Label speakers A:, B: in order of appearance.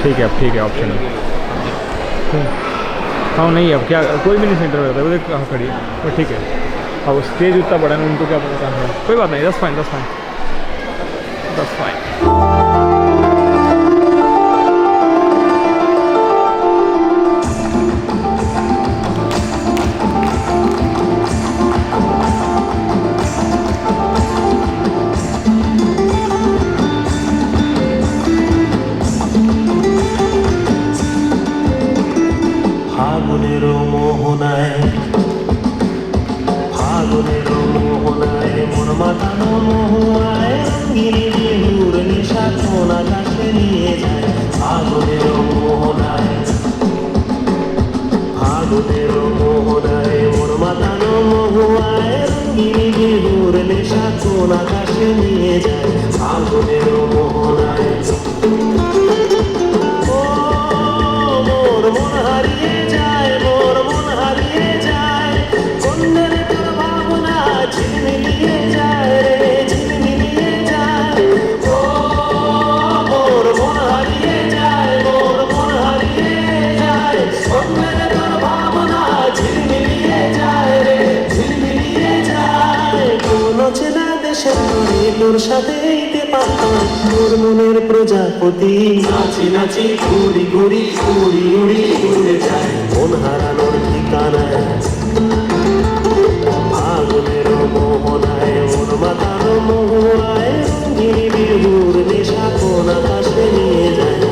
A: ठीक है ऑप्शन है। हाँ नहीं अब क्या कोई भी नहीं सेंटर में रहता है, कहाँ खड़ी है तो ठीक है। अब स्टेज उतना बड़ा है उनको क्या पता है, कोई बात नहीं, दस फाइन।
B: ফাগুনের মোহনায় মন মাতানো মহুয়ায় রঙিনী বিহুর নিশা কোন আকাশে নিয়ে যায়। ফাগুনের মোহনায় মন মাতানো মহুয়ায় রঙিনী বিহুর নিশা কোন আকাশে নিয়ে যায়। ফাগুনের মোহনায় মোর মন হারিয়ে যায়, মোর মন হারিয়ে যায়, কন্যের তোর ভাবনা ঝিলমিলিয়ে যায় রে, ঝিলমিলিয়ে যায়। ও মোর মন হারিয়ে যায়, মোর মন হারিয়ে যায়, কন্যের তোর ভাবনা ঝিলমিলিয়ে যায় রে, ঝিলমিলিয়ে যায়। কোন চেনা দেশের তরে তোর সাথে এইতে পারতাম তোর মনের প্রজাপতি, নাচি নাচি ঘুরি ঘুরি উড়ি উড়ি উড়ে যায় মন হারানোর ঠিকানায়। ফাগুনের মোহনায় মন মাতানো মহুয়ায় রঙিনী বিহুর নেশা কোন আকাশে নিয়ে যায়।